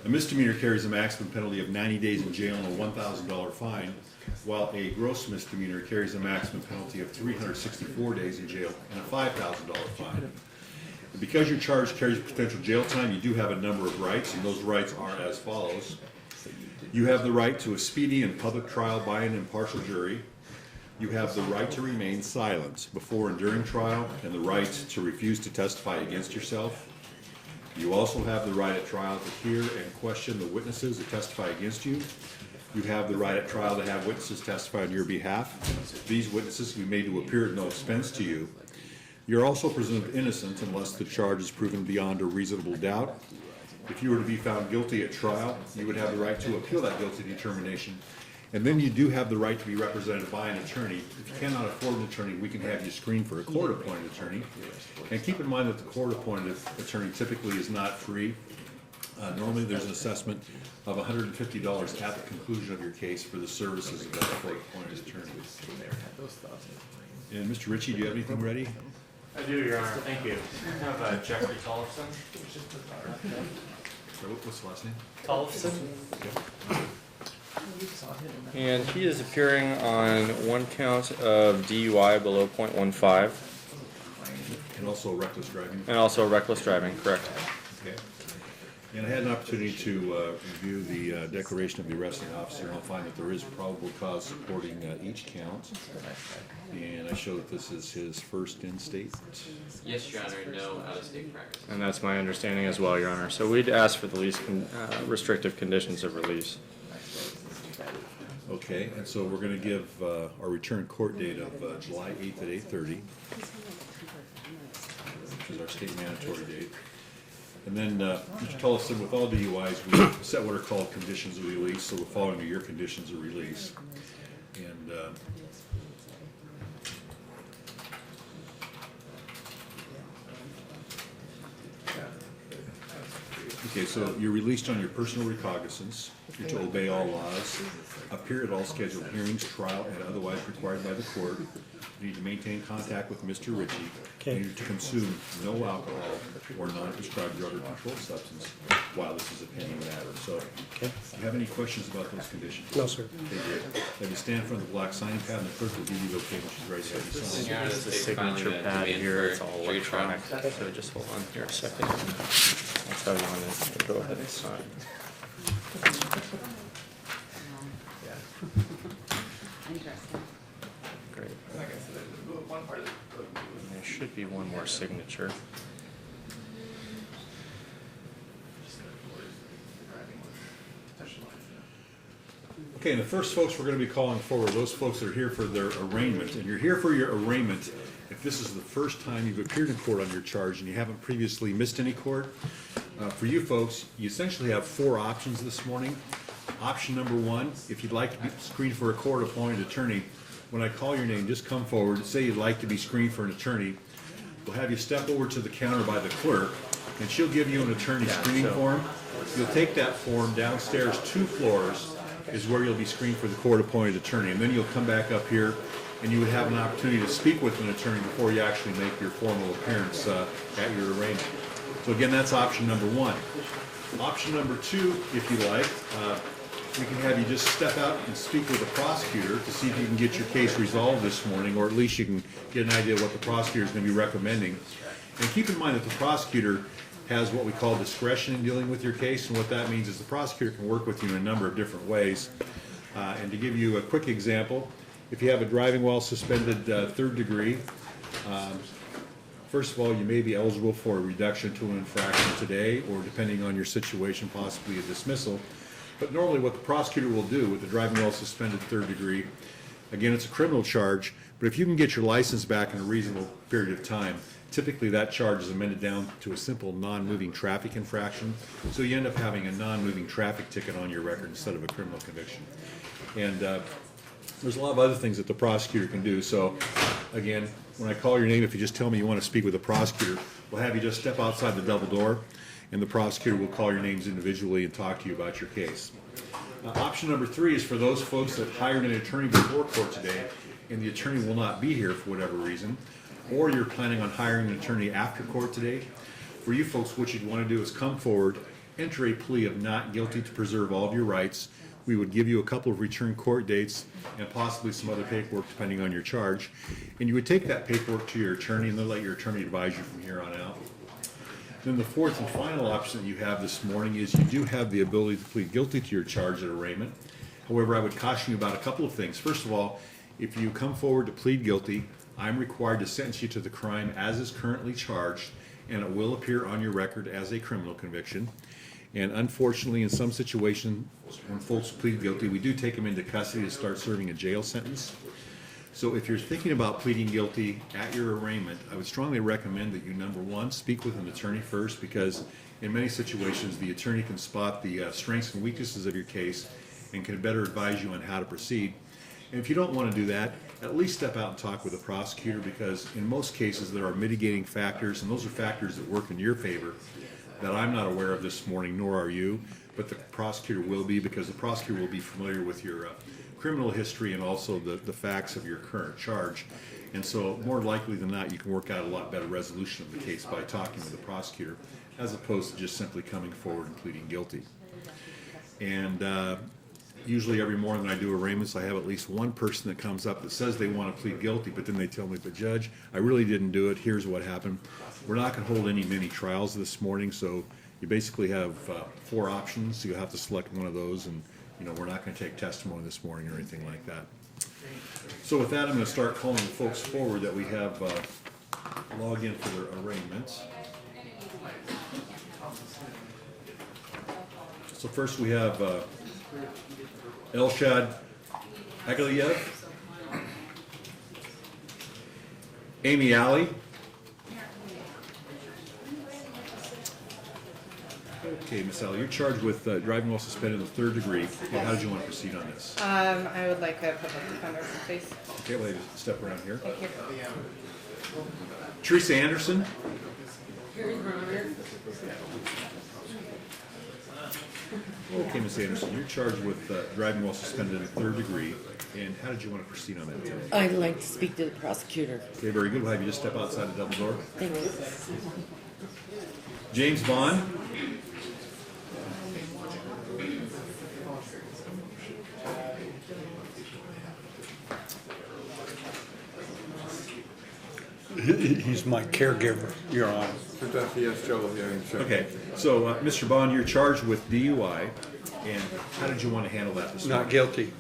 A misdemeanor carries a maximum penalty of 90 days in jail and a $1,000 fine, while a gross misdemeanor carries a maximum penalty of 364 days in jail and a $5,000 fine. And because your charge carries potential jail time, you do have a number of rights, and those rights are as follows. You have the right to a speedy and public trial by an impartial jury. You have the right to remain silent before and during trial, and the right to refuse to testify against yourself. You also have the right at trial to hear and question the witnesses that testify against you. You have the right at trial to have witnesses testify on your behalf. These witnesses can be made to appear at no expense to you. You're also presumed innocent unless the charge is proven beyond a reasonable doubt. If you were to be found guilty at trial, you would have the right to appeal that guilty determination. And then you do have the right to be represented by an attorney. If you cannot afford an attorney, we can have you screened for a court-appointed attorney. And keep in mind that the court-appointed attorney typically is not free. Normally there's an assessment of $150 at the conclusion of your case for the services of that court-appointed attorney. And Mr. Ritchie, do you have anything ready? I do, Your Honor. Thank you. I have Jeffrey Tollefson. What's the last name? Tollefson. And he is appearing on one count of DUI below .15. And also reckless driving. And also reckless driving, correct. Okay. And I had an opportunity to review the declaration of the arresting officer, and I'll find that there is probable cause supporting each count. And I show that this is his first in-state. Yes, Your Honor, no out-of-state practice. And that's my understanding as well, Your Honor. So we'd ask for the least restrictive conditions of release. Okay, and so we're going to give our return court date of July 8th at 8:30, which is our state mandatory date. And then, Mr. Tollefson, with all DUIs, we set what are called conditions of release, so we're following your conditions of release. And okay, so you're released on your personal recognizance. You're to obey all laws, appear at all scheduled hearings, trial, and otherwise required by the court. You need to maintain contact with Mr. Ritchie. You need to consume no alcohol or non-prescribed drug or controlled substance while this is a pending matter. So, do you have any questions about those conditions? No, sir. Okay, great. Have you stand in front of the black signing pad, and the clerk will give you the okay when she's ready to have you sign. Your Honor, This is the a state filing signature the pad demand here, for it's all jury trial. electronic. So just hold on here a second. That's how you want to go ahead and sign. Great. There should be one more signature. Okay, and the first folks we're going to be calling forward, those folks that are here for their arraignment. And you're here for your arraignment if this is the first time you've appeared in court on your charge and you haven't previously missed any court. For you folks, you essentially have four options this morning. Option number one, if you'd like to be screened for a court-appointed attorney, when I call your name, just come forward, say you'd like to be screened for an attorney. We'll have you step over to the counter by the clerk, and she'll give you an attorney screening form. You'll take that form downstairs 2 floors is where you'll be screened for the court-appointed attorney, and then you'll come back up here and you would have an opportunity to speak with an attorney before you actually make your formal appearance at your arraignment. So again, that's option number one. Option number two, if you like, we can have you just step out and speak with a prosecutor to see if you can get your case resolved this morning, or at least you can get an idea of what the prosecutor is going to be recommending. And keep in mind that the prosecutor has what we call discretion in dealing with your case, and what that means is the prosecutor can work with you in a number of different ways. And to give you a quick example, if you have a driving while suspended 3rd degree, first of all, you may be eligible for a reduction to an infraction today, or depending on your situation, possibly a dismissal. But normally what the prosecutor will do with the driving while suspended 3rd degree, again, it's a criminal charge, but if you can get your license back in a reasonable period of time, typically that charge is amended down to a simple non-moving traffic infraction. So you end up having a non-moving traffic ticket on your record instead of a criminal conviction. And there's a lot of other things that the prosecutor can do. So again, when I call your name, if you just tell me you want to speak with a prosecutor, we'll have you just step outside the double door, and the prosecutor will call your names individually and talk to you about your case. Option number three is for those folks that hired an attorney before court today, and the attorney will not be here for whatever reason, or you're planning on hiring an attorney after court today. For you folks, what you'd want to do is come forward enter a plea of not guilty to preserve all of your rights. We would give you a couple of return court dates and possibly some other paperwork depending on your charge. And you would take that paperwork to your attorney and they'll let your attorney advise you from here on out. Then the fourth and final option that you have this morning is you do have the ability to plead guilty to your charge at arraignment. However, I would caution you about a couple of things. First of all, if you come forward to plead guilty, I'm required to sentence you to the crime as is currently charged, and it will appear on your record as a criminal conviction. And unfortunately, in some situations, when folks plead guilty, we do take them into custody to start serving a jail sentence. So if you're thinking about pleading guilty at your arraignment, I would strongly recommend that you, number one, speak with an attorney first, because in many situations, the attorney can spot the strengths and weaknesses of your case and can better advise you on how to proceed. And if you don't want to do that, at least step out and talk with a prosecutor, because in most cases there are mitigating factors, and those are factors that work in your favor that I'm not aware of this morning, nor are you, but the prosecutor will be, because the prosecutor will be familiar with your criminal history and also the facts of your current charge. And so more likely than not, you can work out a lot better resolution of the case by talking with the prosecutor, as opposed to just simply coming forward and pleading guilty. And usually every morning that I do arraignments, I have at least one person that comes up that says they want to plead guilty, but then they tell me, but Judge, I really didn't do it, here's what happened. We're not going to hold any mini trials this morning, so you basically have 4 options. You'll have to select one of those, and we're not going to take testimony this morning or anything like that. So with that, I'm going to start calling the folks forward that we have log in for their arraignments. So first we have Elshad Agaliev, Amy Alley, okay, Miss Alley, you're charged with driving while suspended in the 3rd degree. Okay, how did you want to proceed on this? I would like a public defender, please. Okay, well, step around here. Thank you. Teresa Anderson. Okay, Ms. Anderson, you're charged with driving while suspended in the 3rd degree, and how did you want to proceed on that today? I'd like to speak to the prosecutor. Okay, very good. We'll have you just step outside the double door. Thank you. James Bond. He's my caregiver, Your Honor. Okay, so Mr. Bond, you're charged with DUI, and how did you want to handle that this morning? Not guilty.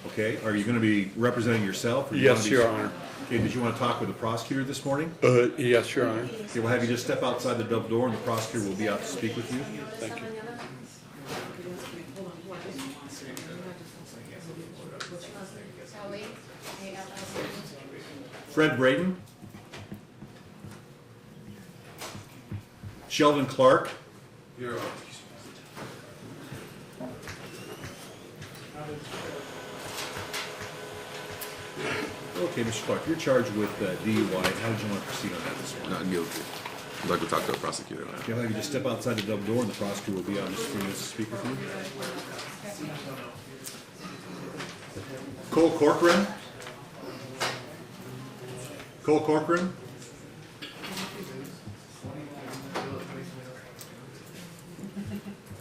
Okay, are you going to be representing yourself? Or you want Yes, to be... Your Honor. Okay, did you want to talk with the prosecutor this morning? Yes, Your Honor. Okay, we'll have you just step outside the double door, and the prosecutor will be out to speak with you. Thank you. Fred Braden. Sheldon Clark. Okay, Mr. Clark, you're charged with DUI. How did you want to proceed on that this morning? Not guilty. I'd like to talk to a prosecutor now. Okay, I'll have you just step outside the double door, and the prosecutor will be out in just a few minutes to speak with you. Cole Corcoran. Cole Corcoran.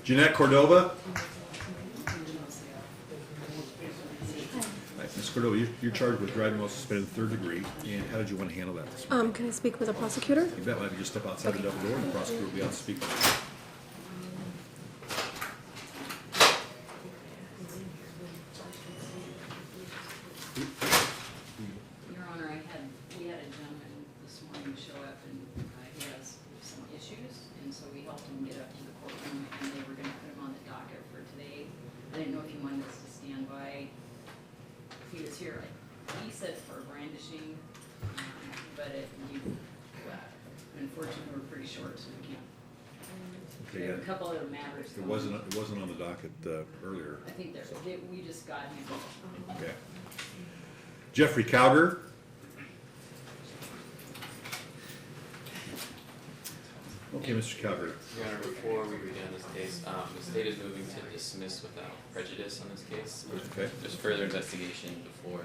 Jeanette Cordova. Ms. Cordova, you're charged with driving while suspended in the 3rd degree, and how did you want to handle that this morning? Can I speak with a prosecutor? You bet. I'll have you just step outside the double door, and the prosecutor will be out to speak with Your Honor, we had a gentleman this morning show up and he has some issues, and so we helped him get up to the courtroom, and they were gonna put him on the docket for today. I didn't know if you wanted us to stand by if he was here. He said for brandishing, but unfortunately, we're pretty short, so we can't. Okay, There are a yeah. couple other matters. It wasn't on the docket earlier. I think we just got him. Okay. Jeffrey Cowger. Okay, Mr. Cowger. Your Honor, before we begin this case, the state is moving to dismiss without prejudice on this case. Okay. There's further investigation before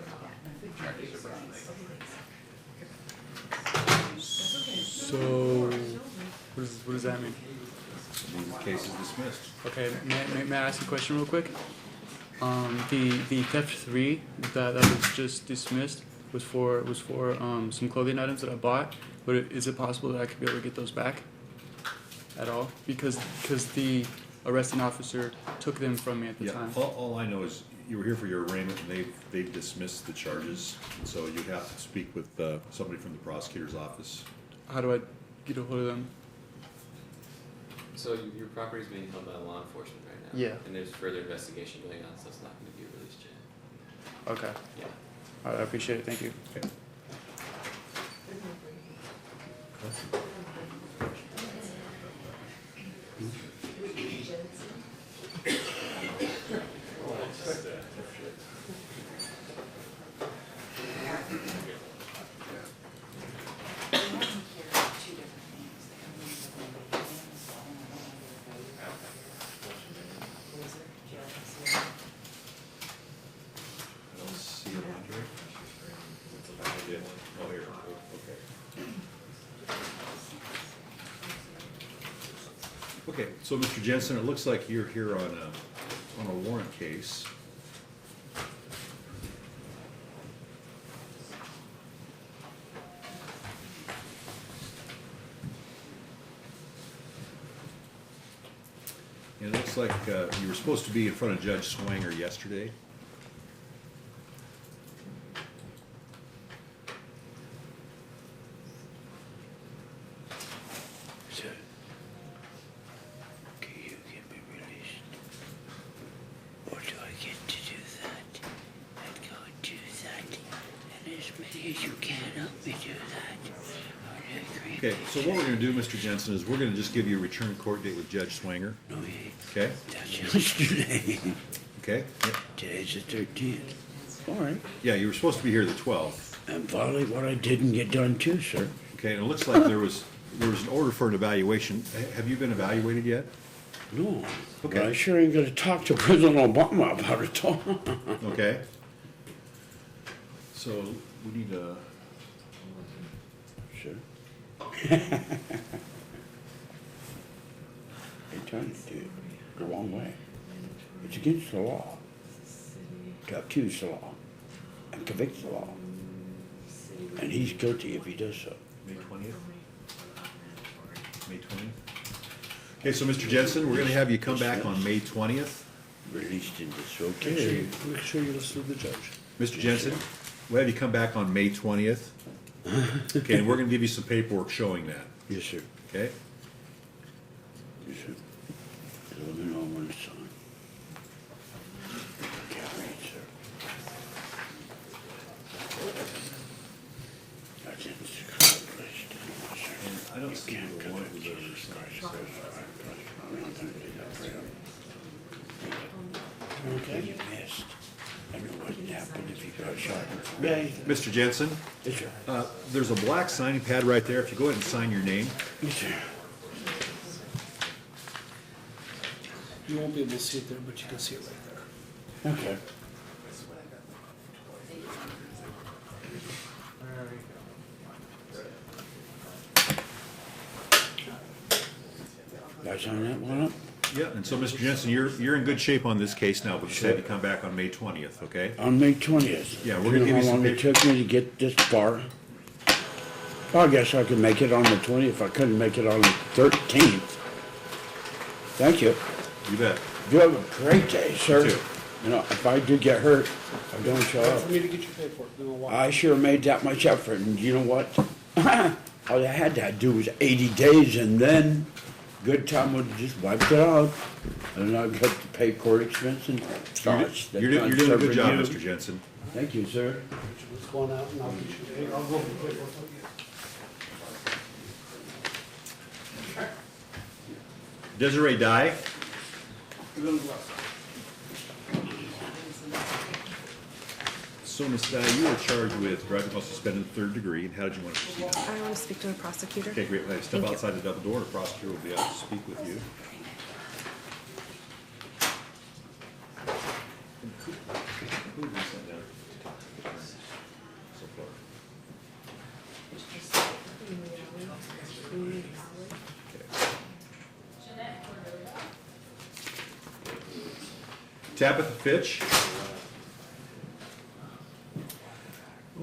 charges are brought. So, what does that mean? The case is dismissed. Okay, may I ask a question real quick? The theft 3 that was just dismissed was for some clothing items that I bought. But is it possible that I could be able to get those back at all? Because the arresting officer took them from me at the Yeah, time. all I know is you were here for your arraignment and they've dismissed the charges. And so you have to speak with somebody from the prosecutor's office. How do I get a hold of them? So your property is being held by law enforcement right now? Yeah. And there's further investigation going on, so it's not gonna be released yet. Okay. Yeah. All right, I appreciate it. Thank you. Okay. I don't see it on here. I did. Oh, here, okay. Okay, so Mr. Jensen, it looks like you're here on a warrant case. And it looks like you were supposed to be in front of Judge Swanger yesterday. Sir, can you get me released? Or do I get to do that? I'd go and do that. And as many as you can help me do that. Okay, so what we're gonna do, Mr. Jensen, is we're gonna just give you a return court date with Judge Swanger. No, he ain't. Okay? That's yesterday. Okay? Yep. Today's the 13th. All right. Yeah, you were supposed to be here the 12th. And probably what I didn't get done too, sir. Okay, and it looks like there was an order for an evaluation. Have you been evaluated yet? No. But Okay. I sure ain't gonna talk to President Obama about it all. Okay. So we need a, Sure. They're trying to do it the wrong way. It's against the law to accuse the law and convict the law. And he's guilty if he does so. May 20th? May 20th? Okay, so Mr. Jensen, we're gonna have you come back on May 20th. Released in this okay. Make sure you listen to the judge. Mr. Jensen, we'll have you come back on May 20th. Okay, and we're gonna give you some paperwork showing that, Yes, sir. okay? Yes, sir. Let me know when it's on. I can't read, sir. That's in the accomplished. I don't see Can't the cut one it, who's ever Jesus signed. Christ. I'm not gonna do that for him. Okay. You missed. I know what happened if he got shot. Right. Mr. Jensen, Yes, sir. there's a black signing pad right there. If you go ahead and sign your name. Yes, sir. You won't be able to see it there, but you can see it right there. Okay. Did I sign that one up? Yeah, and so, Mr. Jensen, you're in good shape on this case now, but just have you come back on May 20th, okay? On May 20th. Yeah, we're gonna give you How some long it paper- took me to get this far? Well, I guess I could make it on the 20th. I couldn't make it on the 13th. Thank you. You bet. You have a great day, sir. You too. You know, if I do get hurt, I don't show up. For me to get your paperwork, then I'll walk. I sure made that much effort, and you know what? All I had to do was 80 days, and then good time would have just wiped it out. And I got to pay court expense and charge. You're doing a good job, Mr. Jensen. Thank you, sir. Let's go on out and I'll get you, I'll go over the paperwork with you. Desiree Dye. So, Ms. Dye, you were charged with driving while suspended in the 3rd degree, and how did you want to proceed on that? I want to speak to the prosecutor. Okay, great. Step Thank you. outside the double door, and the prosecutor will be out to speak with you. Who did we send down? So far. Okay. Tabitha Fitch.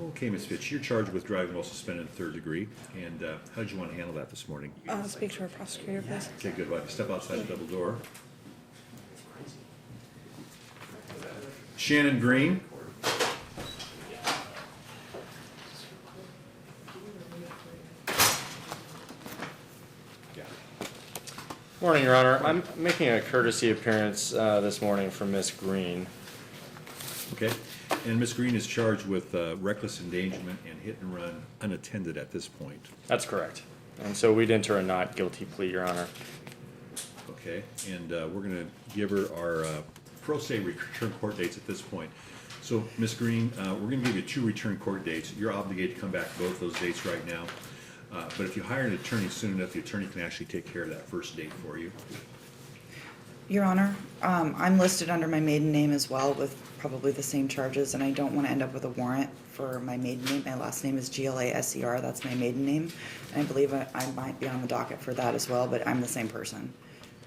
Okay, Ms. Fitch, you're charged with driving while suspended in the third degree, and how did you want to handle that this morning? Speak to our prosecutor, please. Okay, good. Well, step outside the double door. Shannon Green. Morning, Your Honor. I'm making a courtesy appearance this morning for Miss Green. Okay, and Ms. Green is charged with reckless endangerment and hit and run unattended at this point. That's correct. And so we'd enter a not guilty plea, Your Honor. Okay, and we're gonna give her our pro se return court dates at this point. So, Ms. Green, we're gonna give you 2 return court dates. You're obligated to come back to both those dates right now. But if you hire an attorney soon enough, the attorney can actually take care of that first date for you. Your Honor, I'm listed under my maiden name as well with probably the same charges, and I don't want to end up with a warrant for my maiden name. My last name is Glaser, that's my maiden name. And I believe I might be on the docket for that as well, but I'm the same person.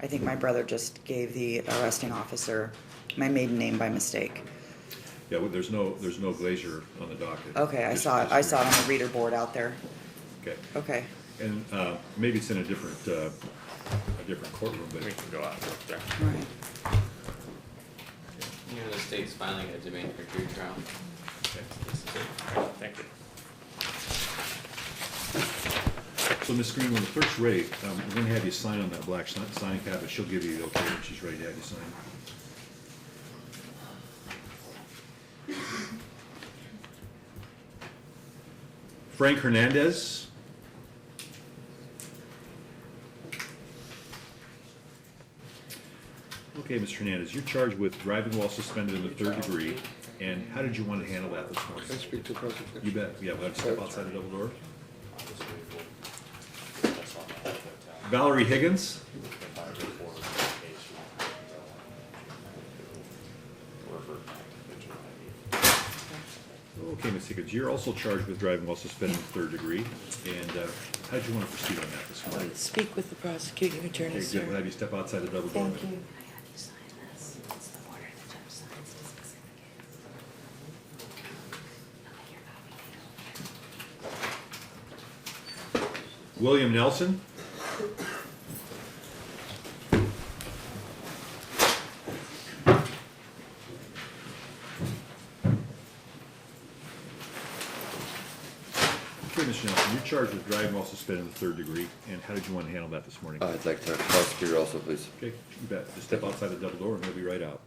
I think my brother just gave the arresting officer my maiden name by mistake. Yeah, well, there's no Glazer on the docket. Okay, I saw it on the reader board out there. Okay, Okay. and maybe it's in a different courtroom, but We can go out there. All right. You know, the state's filing a demand for jury trial. okay. Thank you. So, Ms. Green, when the clerk's ready, we're gonna have you sign on that black signing pad, but she'll give you the okay when she's ready to have you sign. Frank Hernandez. Okay, Mr. Hernandez, you're charged with driving while suspended in the third degree, and how did you want to handle that this morning? Can I speak to the prosecutor? You bet. Yeah, we'll have to step outside the double door. Valerie Higgins. Okay, Ms. Higgins, you're also charged with driving while suspended in the third degree, and how did you want to proceed on that this morning? Speak with the prosecuting attorney, Okay, good. We'll sir. have you step outside the double door. Thank you. William Nelson. Okay, Mr. Nelson, you're charged with driving while suspended in the third degree, and how did you want to handle that this morning? I'd like to prosecutor also, please. Okay, you bet. Just step outside the double door and he'll be right out.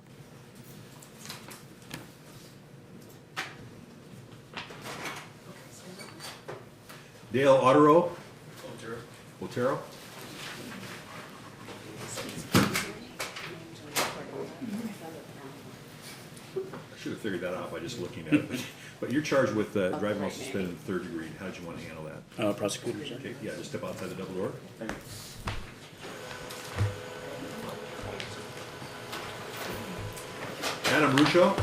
Dale Otero. Otero. I should have figured that out by just looking at it. But you're charged with driving while suspended in the third degree. How did you want to handle that? Prosecutor, sir. Okay, yeah, just step outside the double door. Adam Rucho.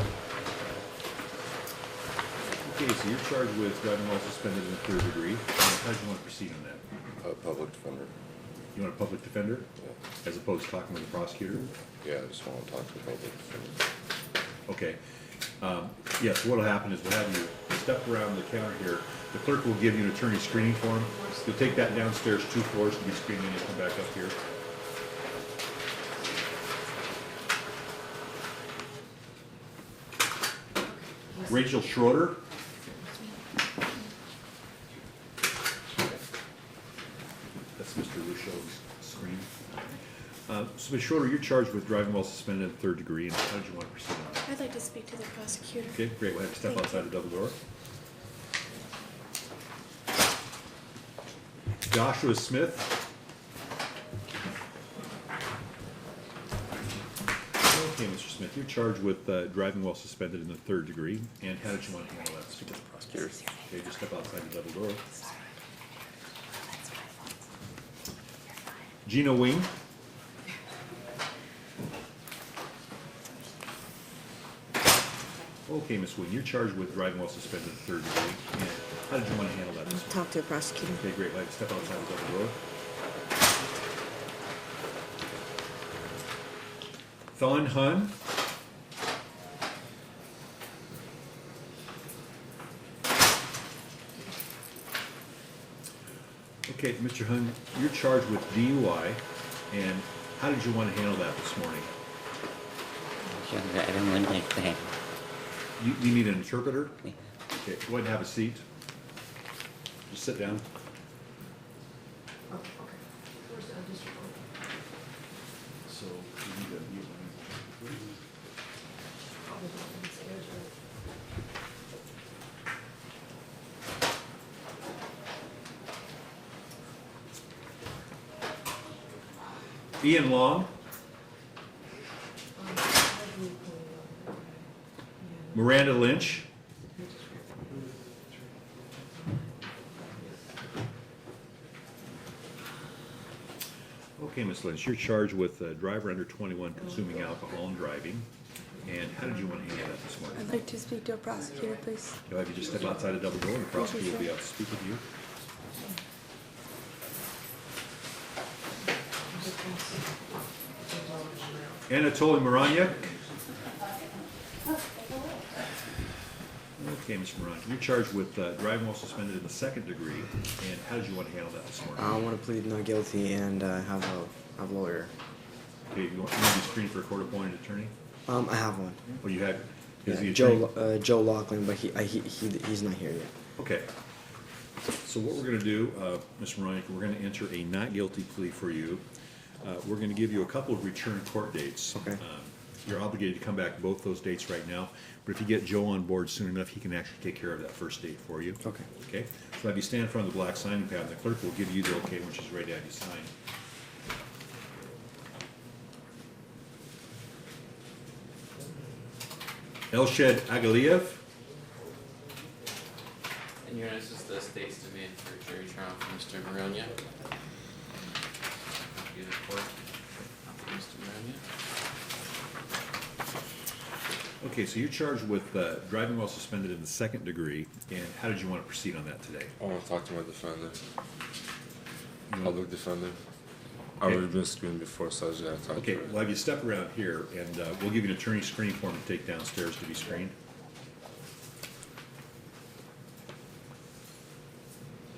Okay, so you're charged with driving while suspended in the third degree. How do you want to proceed on that? Public defender. You want a public defender as opposed to talking with the prosecutor? Yeah, I just want to talk to the public defender. Okay. Yes, what'll happen is we'll have you step around the counter here. The clerk will give you an attorney screening form. You'll take that downstairs 2 floors to be screened, and you'll come back up here. Rachel Schroeder. That's Mr. Rusho's screen. So Ms. Schroeder, you're charged with driving while suspended in the third degree, and how did you want to proceed on that? I'd like to speak to the prosecutor. Okay, great, we'll have to step Thank outside you. the double door. Joshua Smith. Okay, Mr. Smith, you're charged with driving while suspended in the third degree, and how did you want to handle that? Speak to the prosecutor. Okay, just step outside the double door. Gina Wing. Okay, Ms. Wing, you're charged with driving while suspended in the third degree, and how did you want to handle that this morning? Talk to the prosecutor. Okay, great, we'll have to step outside the double door. Thien Hun. Okay, Mr. Hung, you're charged with DUI, and how did you want to handle that this morning? I don't want like that. You need an interpreter? Okay, go ahead and have a seat. Just sit down. So, you need a... Ian Long. Miranda Lynch. Okay, Ms. Lynch, you're charged with driver under 21 consuming alcohol and driving. And how did you want to handle that this morning? I'd like to speak to a prosecutor, please. You'll have you just step outside a double door and the prosecutor will be out to speak with you. Anatoly Moroniak. Okay, Mr. Moroniak, you're charged with driving while suspended in the 2nd degree. And how did you want to handle that this morning? I want to plead not guilty and have a lawyer. Okay, you want to be screened for a court-appointed attorney? I have one. Well, you have, is the Yeah, attorney? Joe Laughlin, but he's not here yet. Okay. So what we're gonna do, Mr. Moroniak, we're gonna enter a not guilty plea for you. We're gonna give you a couple of return court dates. Okay. You're obligated to come back both those dates right now, but if you get Joe on board soon enough, he can actually take care of that first date for you. Okay. Okay? So have you stand in front of the black signing pad, and the clerk will give you the okay when she's ready to have you sign. Elshed Agaliev. And Your Honor, this is the state's demand for jury trial for Mr. Maronia. Be the court. Mr. Maronia. Okay, so you're charged with driving while suspended in the 2nd degree, and how did you want to proceed on that today? I want to talk to my defendant. Public defendant. Okay. I've already been screened before, so I just gotta talk Okay, to her. well, have you step around here, and we'll give you an attorney screening form to take downstairs to be screened.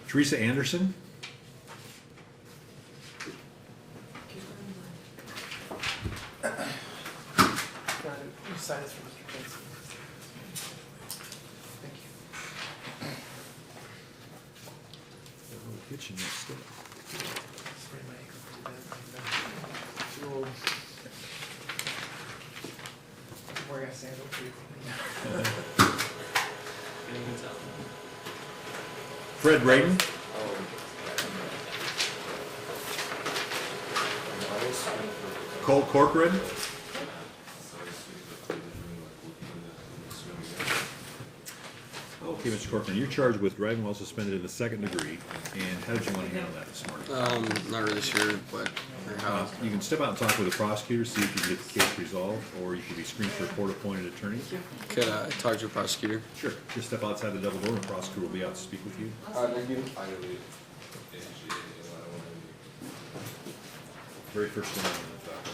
Teresa Anderson? Sign this for Mr. Casey. Thank you. Get you next step. Sprained my ankle pretty bad. Too old. I'm wearing a sandal too. You can tell. Fred Braden? Cole Corcoran? Okay, Mr. Corcoran, you're charged with driving while suspended in the 2nd degree, and how did you want to handle that this morning? Not really sure, but You can step out and talk with the prosecutor, see if you can get the case resolved, or you can be screened for a court-appointed attorney. could I talk to a prosecutor? Sure. Just step outside the double door and the prosecutor will be out to speak with you. Very first one on the docket.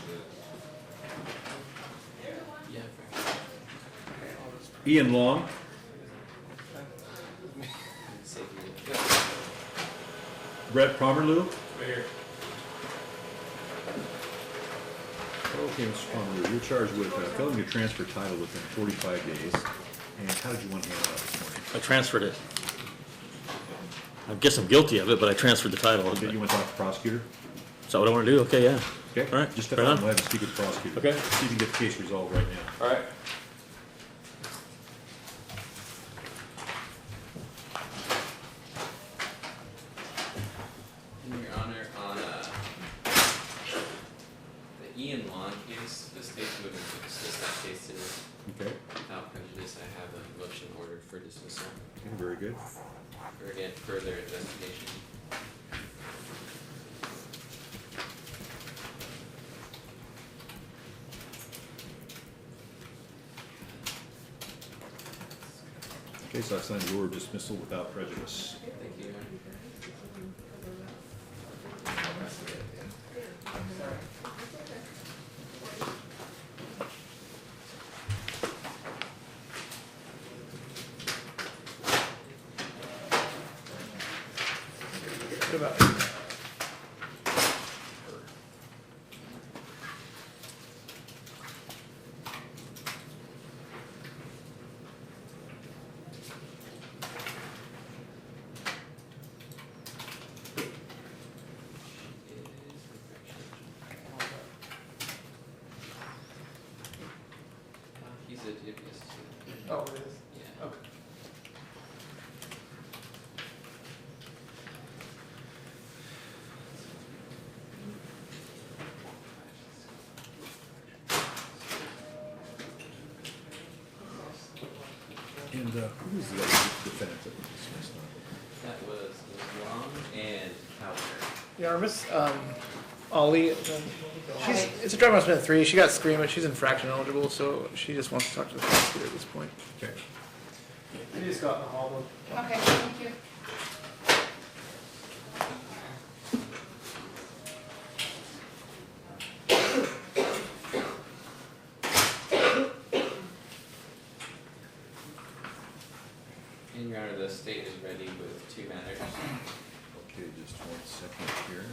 Yeah, fair. Ian Long, Brett Pomerlew. Okay, Mr. Pomerlew, you're charged with failing to transfer title within 45 days. And how did you want to handle that this morning? I transferred it. I guess I'm guilty of it, but I transferred the title. Okay, you want to talk to the prosecutor? Is that what I want to do? Okay, yeah. Okay. All right, Just step right out on. and we'll have you speak with the prosecutor. Okay. See if you can get the case resolved right now. All right. In Your Honor, on the Ian Long case, the state's moving to dismiss that case today. Okay. Without prejudice, I have a motion ordered for dismissal Okay, very good. for again further investigation. Okay, so I signed the order of dismissal without prejudice. Thank you, Your Honor. What about He's a dubious student. Oh, it is? Yeah. Okay. And who was the other defendant that was dismissed? That was Long and Howard. Yeah, our Miss, Ollie, it's a driving on Smith 3. She got screaming. She's infraction eligible, so she just wants to talk to the prosecutor at this point. Okay. They just got in the hall though. Okay, thank you. And Your Honor, the state is ready with 2 matters. Okay, just 1 second here.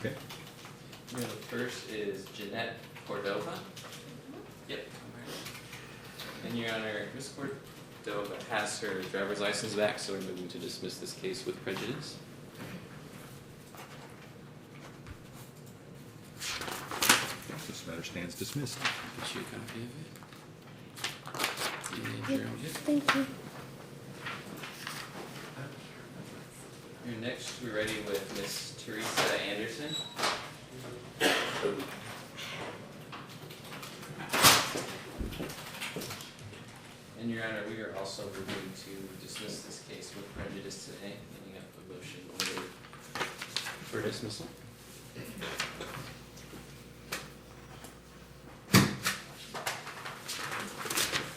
Okay. You know, the first is Jeanette Cordova. Yep. And Your Honor, Ms. Cordova has her driver's license back, so we're moving to dismiss this case with prejudice. This matter stands dismissed. Get you a copy of it. And Jerome, yep. Thank you. You're next, we're ready with Miss Teresa Anderson. And Your Honor, we are also moving to dismiss this case with prejudice today, ending up a motion order for dismissal.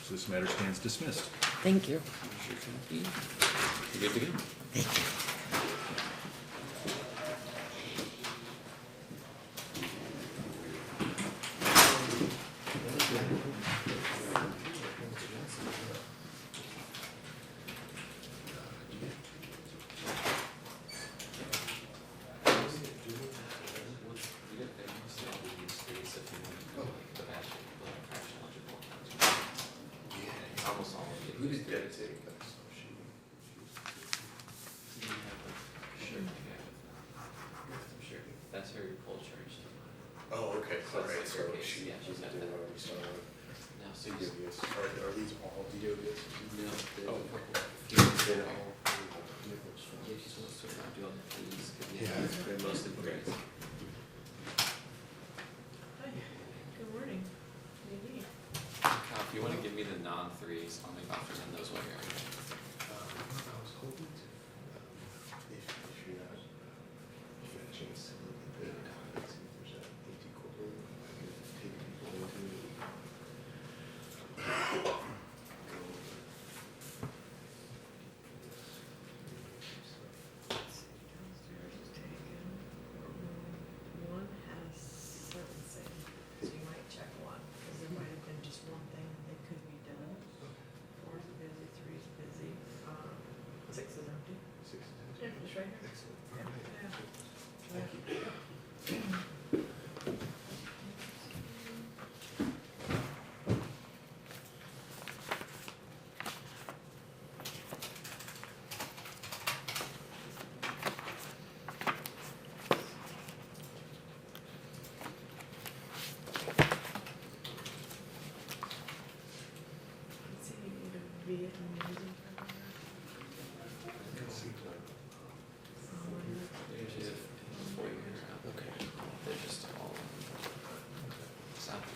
So this matter stands dismissed. Thank you. Here's your copy. You're good to go. Almost all of it. Who did that take? Sure. That's her cold charge. Oh, okay, So alright, that's so her case. she, Yeah, she's got that. already started. No, so you just, DWS, are these all DWS? no, the, Oh. they're all, yeah, she's supposed to not do all the fees, cause Yeah. they're mostly grants. Good morning. Kyle, if you wanna give me the non-threes, I'll make offers on those while you're at it. I was hoping to, if you're not, if you had a chance to look at the comments, see if there's an empty quarter, I could take people into it. One has servicing, so you might check one, because there might have been just one thing that could be done. 4's busy, 3's busy, 6 is empty. Yeah, it's right here. Excellent. Yeah. Thank you. Let's see, you need a Viet Nam music program. They usually have 4 years out. Okay. They're just all south.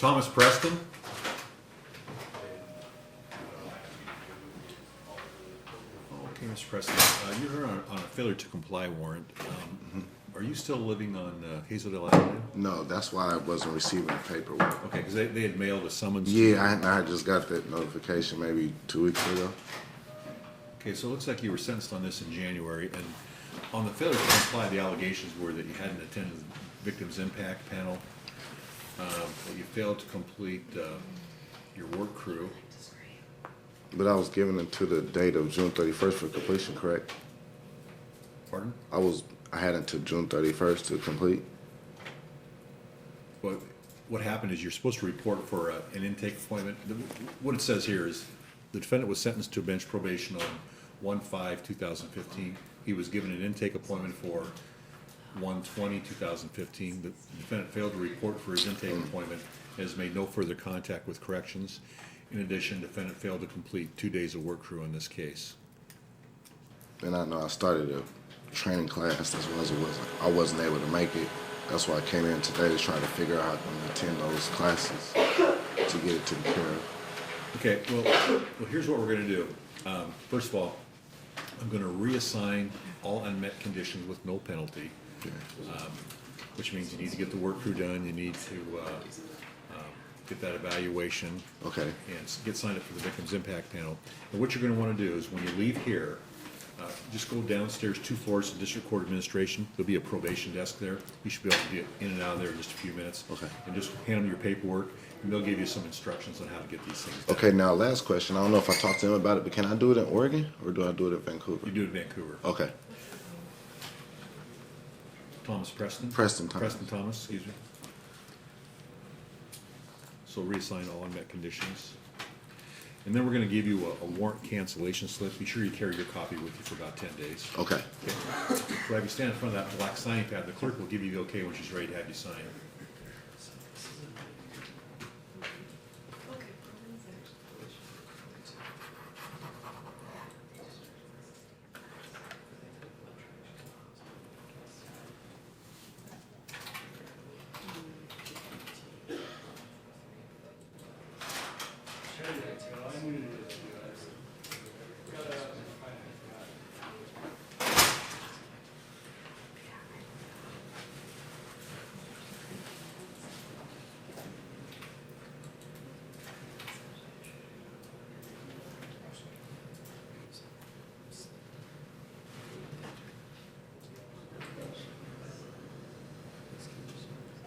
Thomas Preston? Okay, Mr. Preston, you're here on a failure to comply warrant. Are you still living on Hazeldale Avenue? No, that's why I wasn't receiving the paperwork. Okay, because they had mailed a summons. to Yeah, you. I just got that notification maybe 2 weeks ago. Okay, so it looks like you were sentenced on this in January, and on the failure to comply, the allegations were that you hadn't attended the victim's impact panel, that you failed to complete your work crew. But I was given until the date of June 31st for completion, correct? Pardon? I had until June 31st to complete. But what happened is you're supposed to report for an intake appointment. What it says here is the defendant was sentenced to bench probation on 1/5/2015. He was given an intake appointment for 1/20/2015. The defendant failed to report for his intake appointment and has made no further contact with corrections. In addition, defendant failed to complete 2 days of work crew in this case. And I know I started a training class. That's why I wasn't able to make it. That's why I came in today to try to figure out how to attend those classes to get it taken care of. Okay, well, here's what we're gonna do. First of all, I'm gonna reassign all unmet conditions with no penalty, which means you need to get the work crew done, you need to get that evaluation. Okay. And get signed up for the Victims Impact Panel. And what you're gonna wanna do is, when you leave here, just go downstairs 2 floors to District Court Administration. There'll be a probation desk there. You should be able to get in and out of there in just a few minutes. Okay. And just hand them your paperwork, and they'll give you some instructions on how to get these things done. Okay, now last question. I don't know if I talked to him about it, but can I do it in Oregon or do I do it in Vancouver? You do it in Vancouver. Okay. Thomas Preston? Preston Thomas. Preston Thomas, excuse me. So reassign all unmet conditions. And then we're gonna give you a warrant cancellation slip. Be sure you carry your copy with you for about 10 days. Okay. Okay. So have you stand in front of that black signing pad. The clerk will give you the okay when she's ready to have you sign.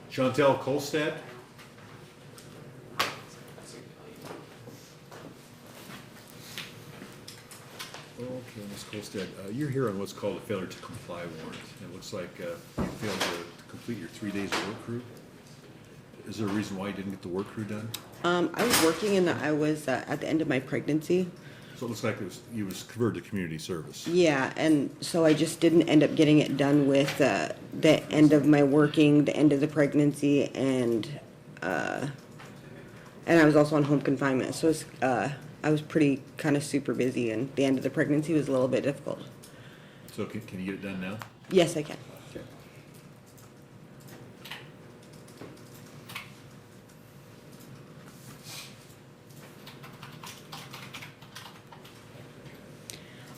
Chantel Kolstad? Okay, Ms. Kolstad, you're here on what's called a failure to comply warrant. It looks like you failed to complete your 3 days of work crew. Is there a reason why you didn't get the work crew done? I was working and I was at the end of my pregnancy. So it looks like you was converted to community service. Yeah, and so I just didn't end up getting it done with the end of my working, the end of the pregnancy, and I was also on home confinement. So it's, I was pretty kind of super busy, and the end of the pregnancy was a little bit difficult. So can you get it done now? Yes, I can. Okay.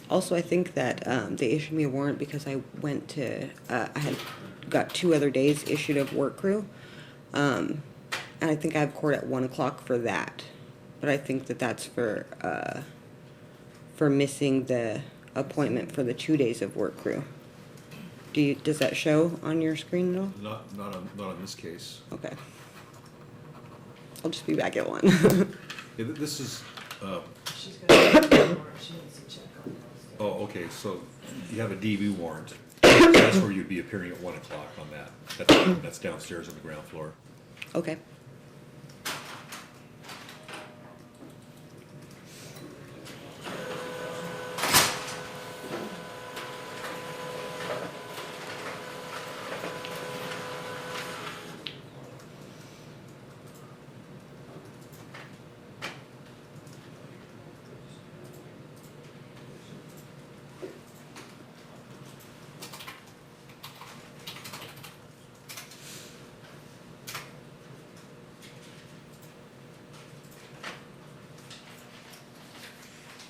Also, I think that they issued me a warrant because I went to, I had got 2 other days issued of work crew. And I think I have court at 1 o'clock for that. But I think that that's for missing the appointment for the 2 days of work crew. Does that show on your screen at all? Not on this case. Okay. I'll just be back at 1. Yeah, this is, She's got a warrant, she needs to check on those. oh, okay, so you have a DV warrant. That's where you'd be appearing at 1 o'clock on that. That's downstairs on the ground floor. Okay.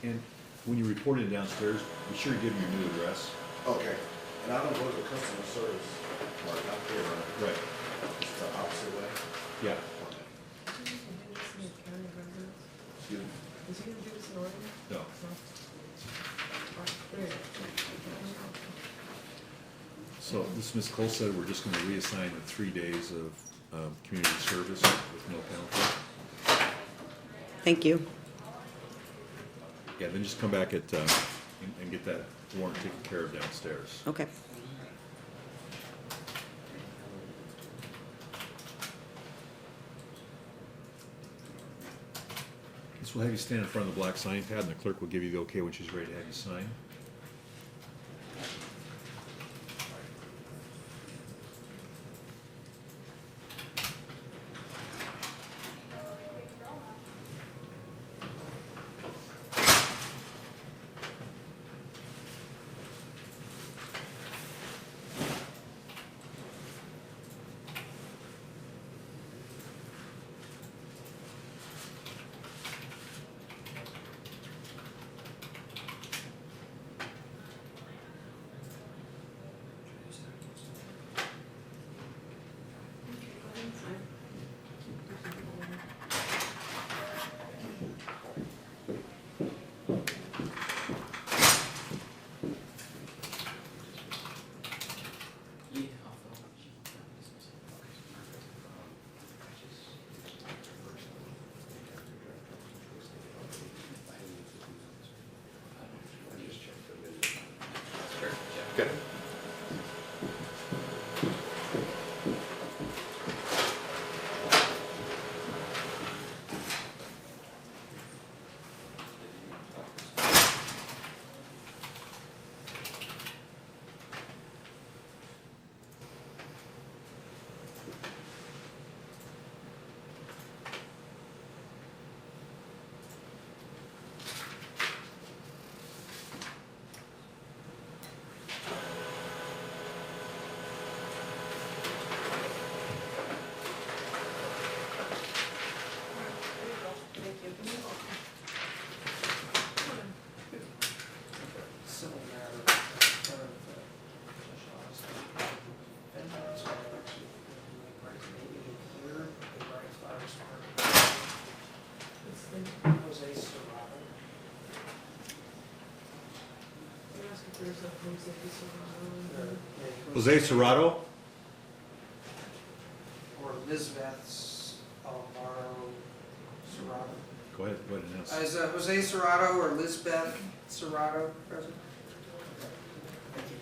And when you report it downstairs, be sure to give them your new address. Okay. And I don't go to the customer service part out there, right? Right. It's the opposite way? Yeah. Okay. Is he gonna do this in the county residence? Excuse me? Is he gonna do this in Oregon? No. There you go. So this Ms. Cole said we're just gonna reassign the 3 days of community service with no penalty. Thank you. Yeah, then just come back at, and get that warrant taken care of downstairs. Okay. This will have you stand in front of the black sign pad, and the clerk will give you the okay when she's ready to have you sign. Okay. Jose Serrato? Or Elizabeth Alvaro Serrato. Go ahead and announce. Is Jose Serrato or Elizabeth Serrato present? Thank you.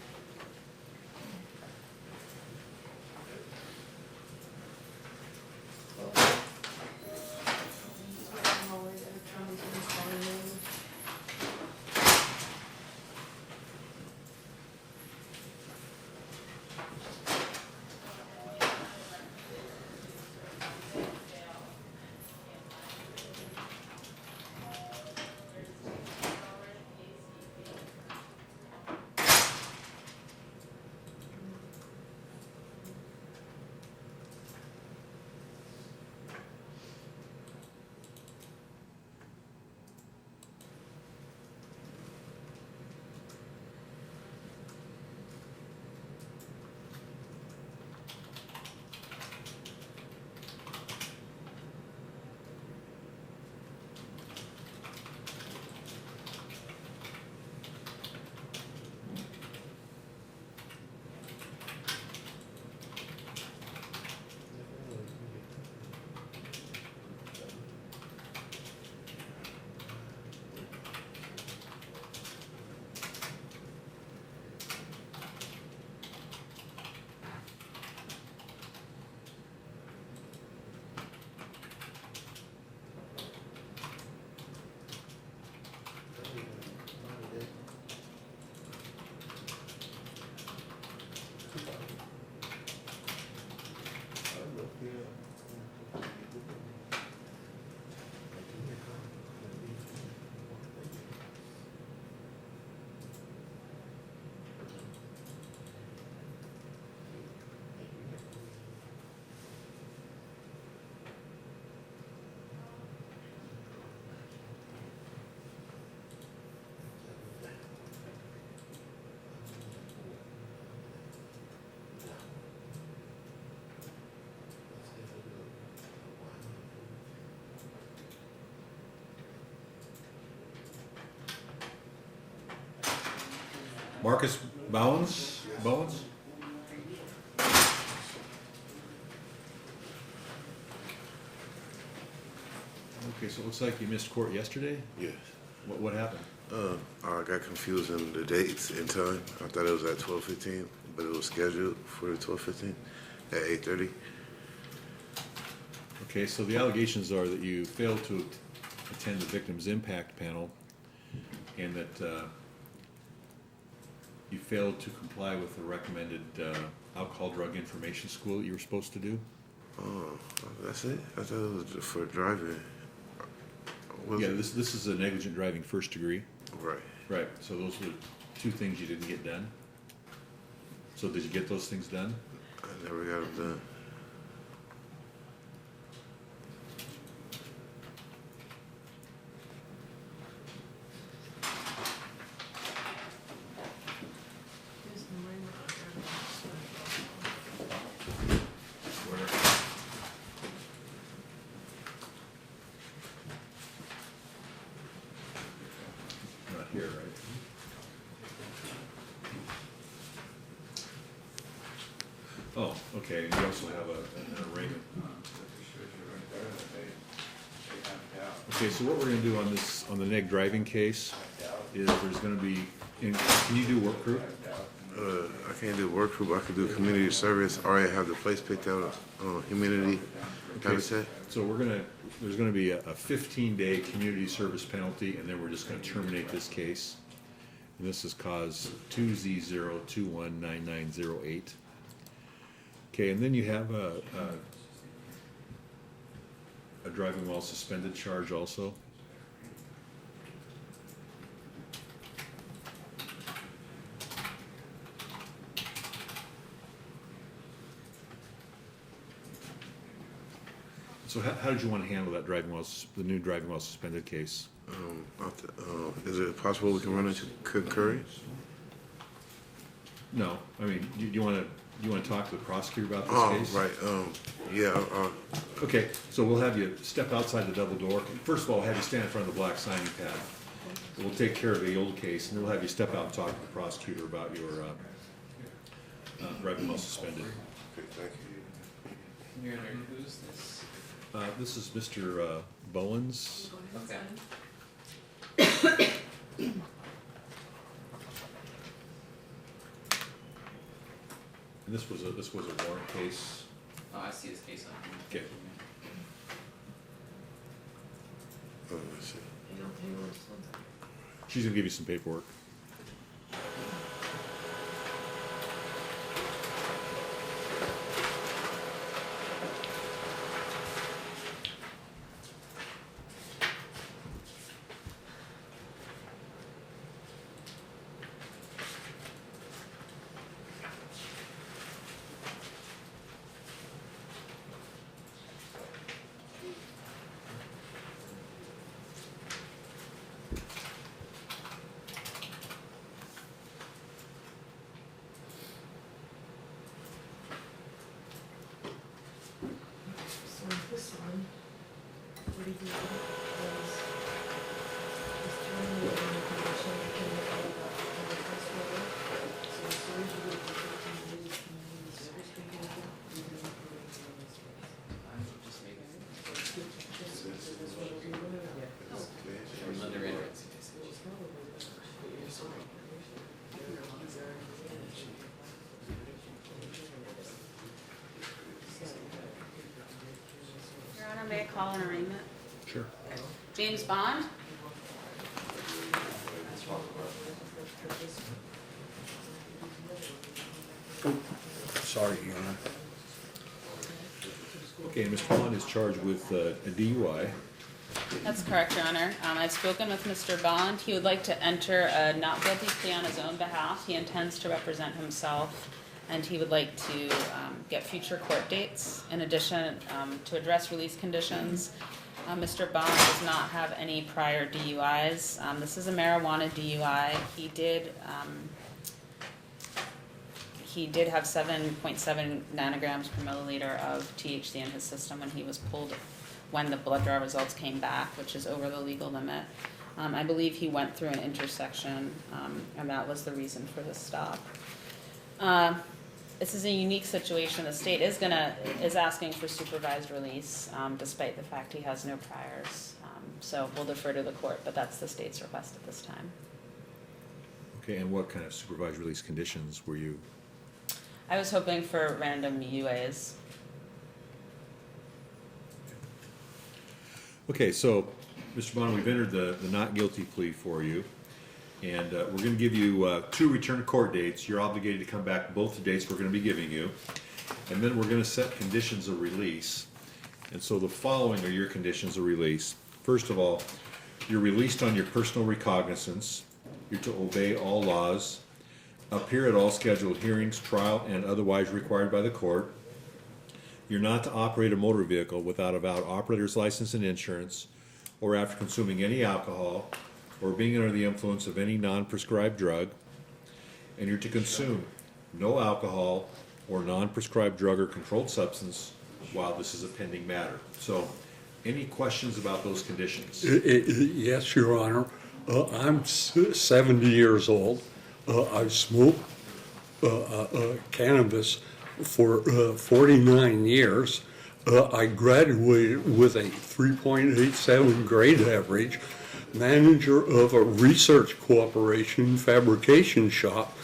Marcus Bowens? Okay, so it looks like you missed court yesterday? Yes. What happened? I got confused in the dates and time. I thought it was at 12:15, but it was scheduled for 12:15 at 8:30. Okay, so the allegations are that you failed to attend the victim's impact panel and that you failed to comply with the recommended alcohol drug information school that you were supposed to do? Oh, that's it? I thought it was for driving. Was Yeah, it? this is a negligent driving first degree. Right. Right, so those were two things you didn't get done? So did you get those things done? I never got them done. Here's the minor Not here, right? Oh, okay, and you also have an arraignment. Okay, so what we're gonna do on the neg driving case is there's gonna be, can you do work crew? I can't do work group. I can do community service. I already have the place picked out. Humidity habitat. So there's gonna be a 15-day community service penalty, and then we're just gonna terminate this case. And this is cause 2Z0219908. Okay, and then you have a driving while suspended charge also. So how did you want to handle that the new driving while suspended case? Is it possible we can run into concurrence? No, I mean, do you want to talk to the prosecutor about this case? Right. Yeah. Okay, so we'll have you step outside the double door. First of all, we'll have you stand in front of the black signing pad. We'll take care of the old case, and then we'll have you step out and talk to the prosecutor about your driving while suspended. Okay, thank you. Your Honor, who's this? This is Mr. Bowens. Okay. And this was a warrant case. Oh, I see this case on Okay. Let's see. She's gonna give you some paperwork. So this one, what he did was terminated on the condition that he was on the first order. So as soon as you get the 15 days community service behavior, you can operate on this one. I'm just making So this one will be limited. from under entrance. Your Honor, may I call an arraignment? Sure. James Bond? Sorry, Your Honor. Okay, Mr. Bond is charged with a DUI. That's correct, Your Honor. I've spoken with Mr. Bond. He would like to enter a not guilty plea on his own behalf. He intends to represent himself, and he would like to get future court dates. In addition, to address release conditions, Mr. Bond does not have any prior DUIs. This is a marijuana DUI. He did have 7.7 nanograms per milliliter of THC in his system when he was pulled, when the blood draw results came back, which is over the legal limit. I believe he went through an intersection, and that was the reason for the stop. This is a unique situation. The state is asking for supervised release, despite the fact he has no priors. So we'll defer to the court, but that's the state's request at this time. Okay, and what kind of supervised release conditions were you? I was hoping for random UAs. Okay, so, Mr. Bond, we've entered the not guilty plea for you, and we're going to give you 2 return to court dates. You're obligated to come back both the dates we're going to be giving you, and then we're going to set conditions of release. And so the following are your conditions of release. First of all, you're released on your personal recognizance. You're to obey all laws, appear at all scheduled hearings, trial, and otherwise required by the court. You're not to operate a motor vehicle without a valid operator's license and insurance, or after consuming any alcohol, or being under the influence of any non-prescribed drug. And you're to consume no alcohol or non-prescribed drug or controlled substance while this is a pending matter. So, any questions about those conditions? Yes, Your Honor. I'm 70 years old. I've smoked cannabis for 49 years. I graduated with a 3.87 grade average, manager of a research cooperation fabrication shop.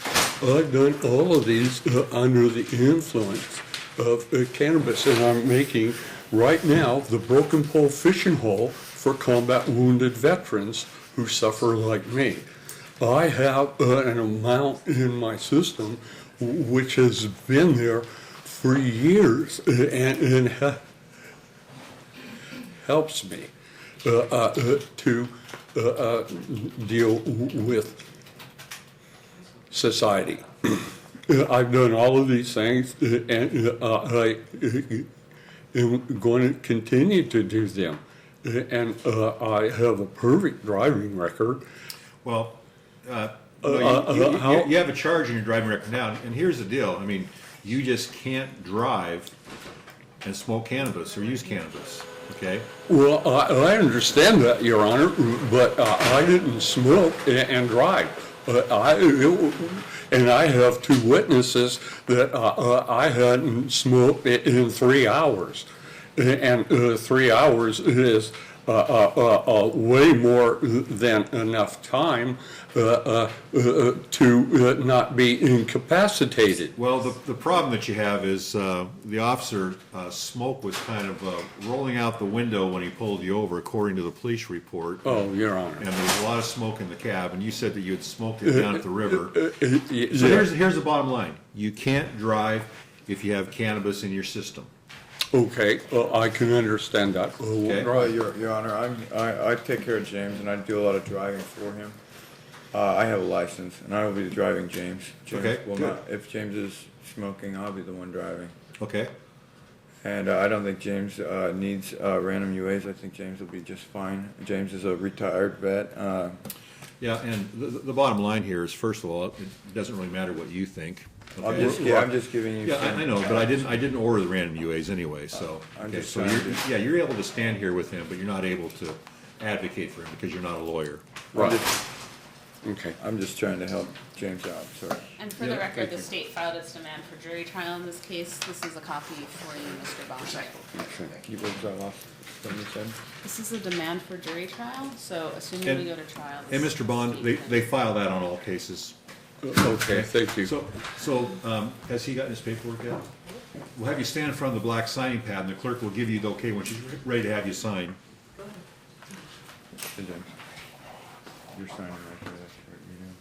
I've done all of these under the influence of cannabis, and I'm making right now the Broken Pole Fishing Hole for combat wounded veterans who suffer like me. I have an amount in my system which has been there for years and helps me to deal with society. I've done all of these things, and I am going to continue to do them. And I have a perfect driving record. Well, you have a charge in your driving record now, and here's the deal. I mean, you just can't drive and smoke cannabis or use cannabis, okay? Well, I understand that, Your Honor, but I didn't smoke and drive. And I have 2 witnesses that I hadn't smoked in 3 hours. And 3 hours is way more than enough time to not be incapacitated. Well, the problem that you have is the officer, smoke was kind of rolling out the window when he pulled you over, according to the police report. Oh, Your Honor. And there was a lot of smoke in the cab, and you said that you had smoked it down at the river. So here's the bottom line. You can't drive if you have cannabis in your system. Okay, I can understand that. Okay. Well, Your Honor, I take care of James, and I do a lot of driving for him. I have a license, and I will be driving James. James Okay, will good. not. If James is smoking, I'll be the one driving. Okay. And I don't think James needs random UAs. I think James will be just fine. James is a retired vet. Yeah, and the bottom line here is, first of all, it doesn't really matter what you think. Okay? I'm just giving you. Yeah, I know, but I didn't order the random UAs anyway, so. I'm Okay, just so trying to- you're able to stand here with him, but you're not able to advocate for him because you're not a lawyer. Right. Okay. I'm just trying to help James out, sorry. And for the record, the state filed its demand for jury trial in this case. This is a copy for you, Mr. Bond. You what was that last thing you said? This is a demand for jury trial, so assuming we go to trial. And this Mr. Bond, they file that on all cases. Okay, thank you. So, has he gotten his paperwork yet? We'll have you stand in front of the black signing pad, and the clerk will give you the okay when she's ready to have you sign. Hey, James. You're signing right there. That's what you're doing.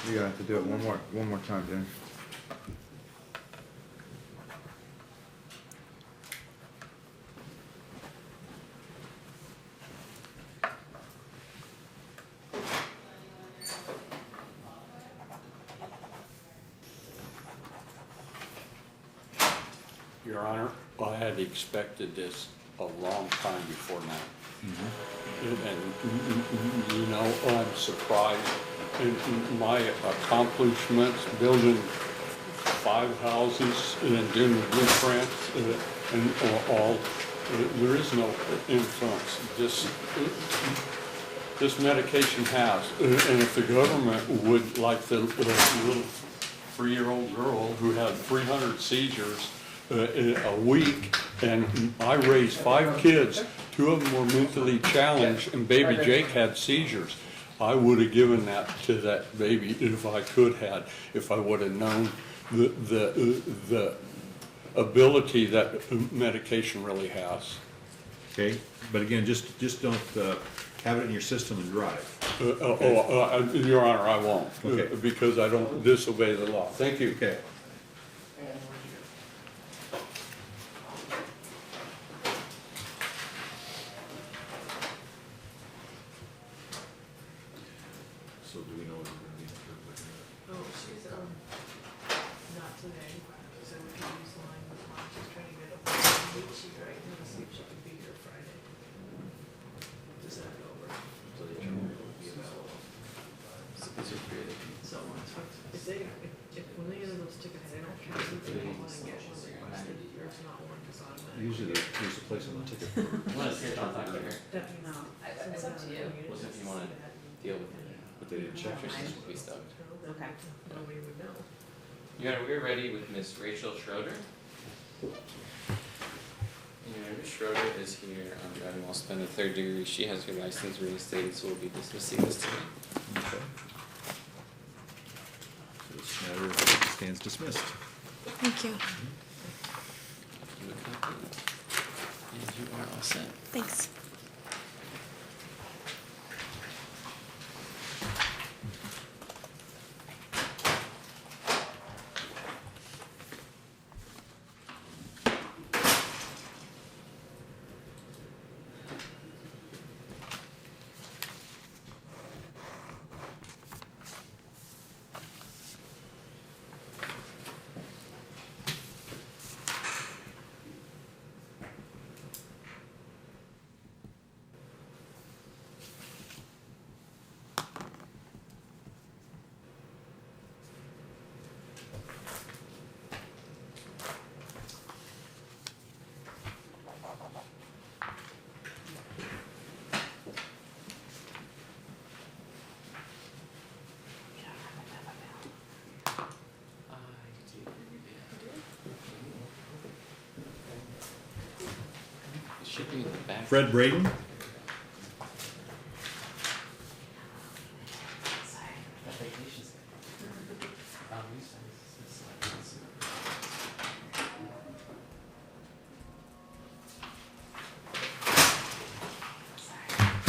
You're gonna have to do it one more time, James. Your Honor, I had expected this. a long time before now. And, you know, I'm surprised in my accomplishments, building 5 houses and doing the blueprint and all. There is no influence. This medication has, and if the government would, like the little 3-year-old girl who had 300 seizures a week, and I raised 5 kids, 2 of them were mentally challenged, and baby Jake had seizures. I would have given that to that baby if I could have, if I would have known the ability that medication really has. Okay, but again, just don't have it in your system and drive. Your Honor, I won't, Okay. because I don't disobey the law. Thank you. Okay. So do we know what we're gonna be looking at? Oh, she's, not today, so we can use line with mom, she's trying to get a meet sheet right now to see if she can be here Friday. To send it over, so the attorney will be available. So, if they, if when any of those tickets, they don't count, they don't wanna get one requested, there's not one that's automatic. Usually there's a place on the ticket. Let us hear about that later. Definitely not. It's up to you. What if you wanna deal with it? But they didn't check. Trish will be stoked. Okay. Nobody would know. Your Honor, we're ready with Miss Rachel Schroeder. Your Honor, Miss Schroeder is here on driving while suspended 3rd degree. She has her license reinstated, so we'll be dismissing this today. Okay. So this matter stands dismissed. Thank you. Give a copy. And you are all set. Thanks. It should be in the back. Fred Braden?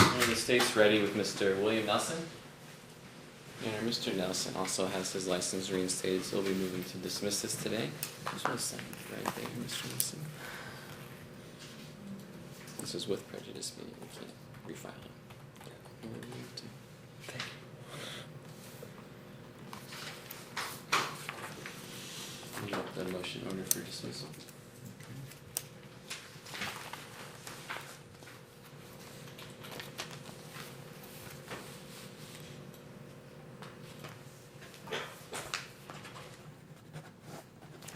And the state's ready with Mr. William Nelson. And Mr. Nelson also has his license reinstated, so we'll be moving to dismiss this today. Just one second, right there, Mr. Nelson. This is with prejudice, meaning we can't refile it. And we'll move to- You want the motion order for dismissal?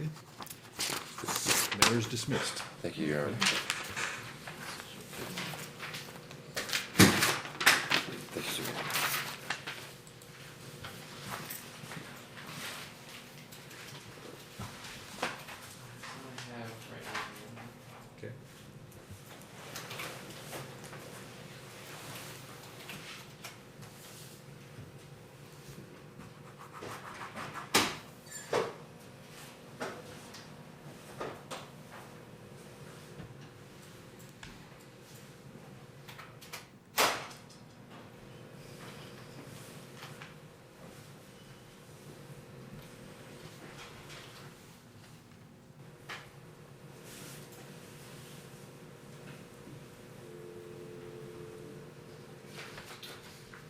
Okay. This matter is dismissed. Thank you, Your Honor. Thank you, sir. Okay.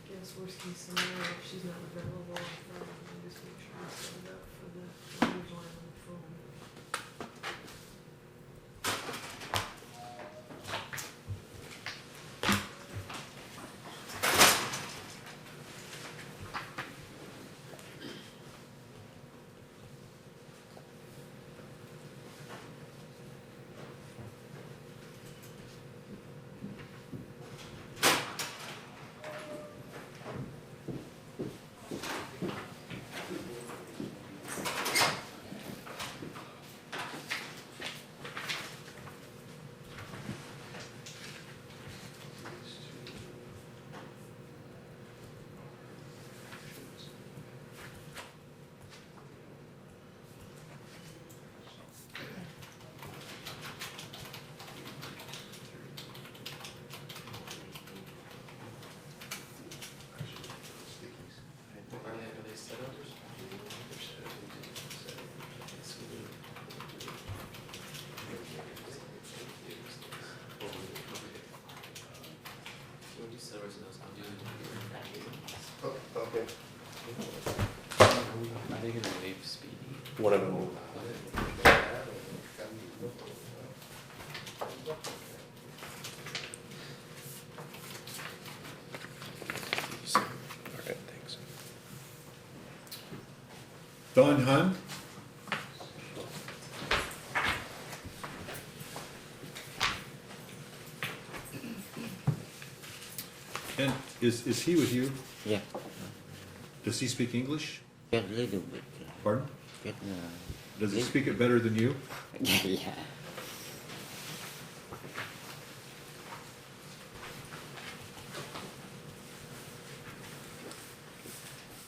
Guess worst case scenario, if she's not available on Friday, we'll just make sure we set it up for the language line on the phone. person knows how to do it. Okay. Are they gonna waive speedy? Whatever. Alright, thanks. Don Hunt? And is he with you? Yeah. Does he speak English? Just a little bit. Pardon? Just, Does he speak it better than you? yeah.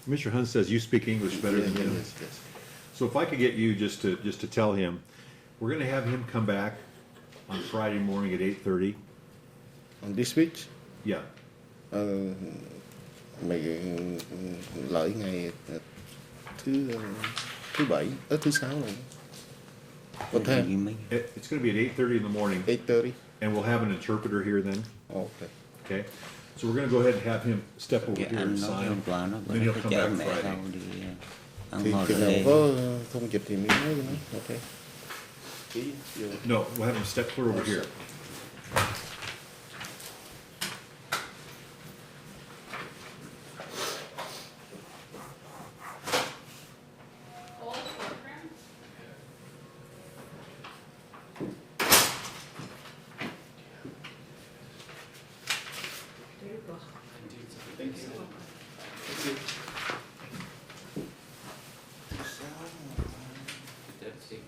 Mr. Hunt says you speak English better than him. Yes. So if I could get you just to tell him, we're gonna have him come back on Friday morning at 8:30. On this week, Yeah, lợi ngày thứ bảy, thứ sáu này. Có thể. it's gonna be at 8:30 in the morning, 8:30. and we'll have an interpreter here then, Okay. okay? So we're gonna go ahead and have him step over Cái here anh and nói sign, hôm qua nó then he'll cái come chở back mẹ Friday. đâu đi ăn Thì ngồi khi ở nào đây. có thông dịch thì mình nói với nó. Ok. Ký vô. No, we'll have him step clear over here. There you go. Thank you. Deputy.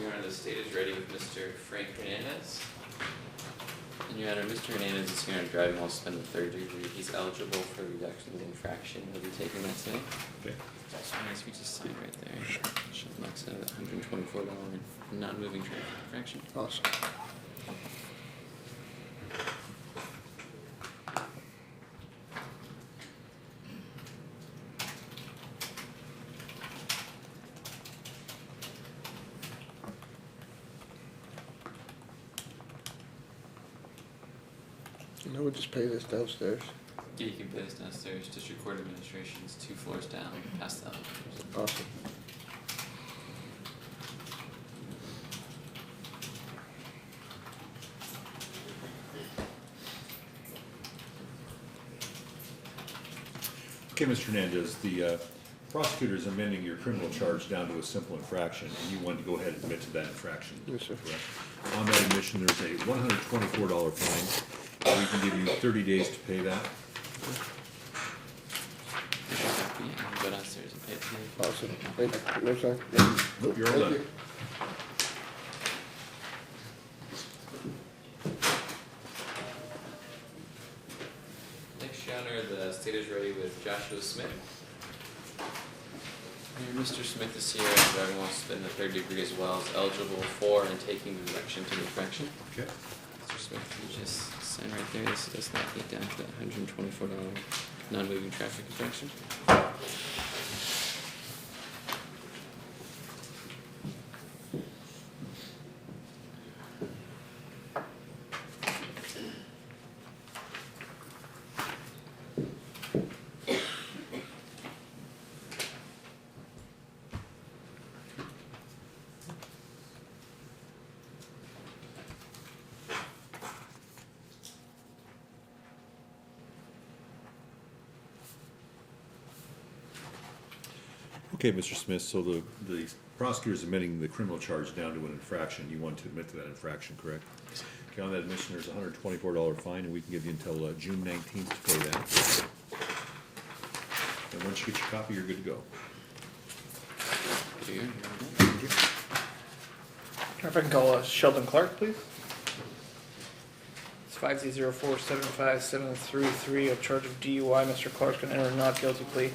Your Honor, the state is ready with Mr. Frank Hernandez. And Your Honor, Mr. Hernandez is here on driving while suspended third degree. He's eligible for reduction of infraction. He'll be taking that today. Okay. So nice, we just sign right there. Sure. Shall max out at $124 non-moving traffic infraction. Awesome. And I would just pay this downstairs. Yeah, you can pay this downstairs. District Court Administration's 2 floors down, past that. Awesome. Okay, Mr. Hernandez, the prosecutor is amending your criminal charge down to a simple infraction, and you wanted to go ahead and admit to that infraction. Yes, sir. Correct. On that admission, there's a $124 fine. We can give you 30 days to pay that. Go downstairs and pay it tonight. Awesome. Thank you. No, sir. You're all done. Next, Your Honor, the state is ready with Joshua Smith. Here, Mr. Smith is here, driving while suspended the third degree as well, is eligible for and taking the reduction to infraction. Okay. Mr. Smith, can you just sign right there? This does not get down to that $124 non-moving traffic infraction. Okay, Mr. Smith, so the prosecutor's admitting the criminal charge down to an infraction. You want to admit to that infraction, correct? Okay, on that admission, there's a $124 fine, and we can give you until June 19th to pay that. And once you get your copy, you're good to go. If I can call Sheldon Clark, please. It's 5Z04-75733, a charge of DUI. Mr. Clark's going to enter a not guilty plea.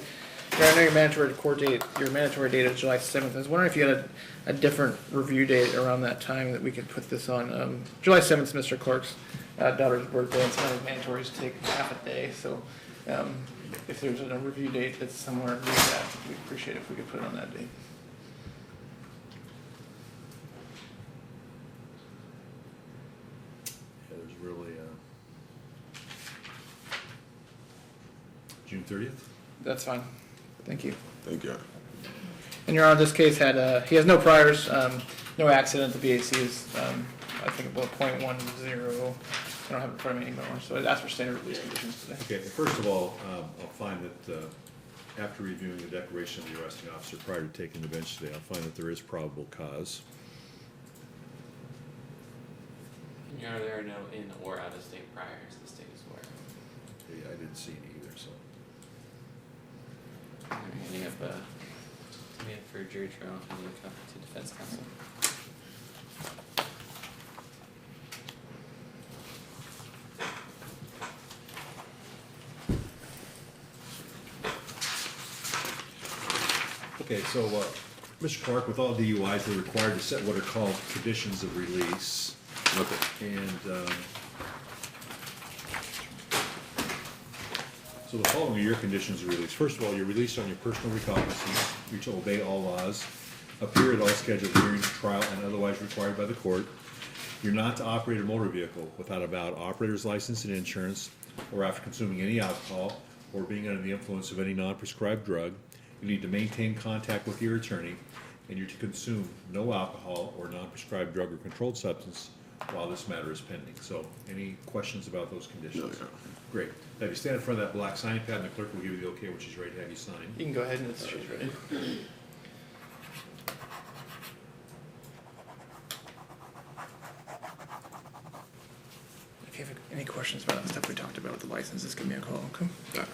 I know your mandatory court date, your mandatory date is July 7th. I was wondering if you had a different review date around that time that we could put this on. July 7th is Mr. Clark's daughter's birthday, and some of the mandatories take half a day. So if there's a review date that's somewhere near that, we'd appreciate it if we could put it on that date. Yeah, there's really, June 30th? That's fine. Thank you. Thank you. And Your Honor, this case had, he has no priors, no accident. The BAC is, I think, about .10. I don't have it in front of me anymore, so I'd ask for standard release conditions today. Okay, first of all, I'll find that after reviewing the declaration of the arresting officer prior to taking the bench today, I'll find that there is probable cause. Your Honor, there are no in or out of state priors, the state is aware. Okay, I didn't see any either, so. I'm handing up a demand for jury trial and a copy to defense counsel. Okay, so, Mr. Clark, with all DUIs, they're required to set what are called conditions of release. Okay. And, so the following are your conditions of release. First of all, you're released on your personal recognizance. You're to obey all laws, appear at all scheduled hearings, trial, and otherwise required by the court. You're not to operate a motor vehicle without a valid operator's license and insurance, or after consuming any alcohol, or being under the influence of any non-prescribed drug. You need to maintain contact with your attorney, and you're to consume no alcohol or non-prescribed drug or controlled substance while this matter is pending. So, any questions about those conditions? No. Great. Now, if you stand in front of that black sign pad, and the clerk will give you the okay when she's ready to have you sign. You can go ahead and she's ready. If you have any questions about the stuff we talked about with the licenses, give me a call, okay? Yeah.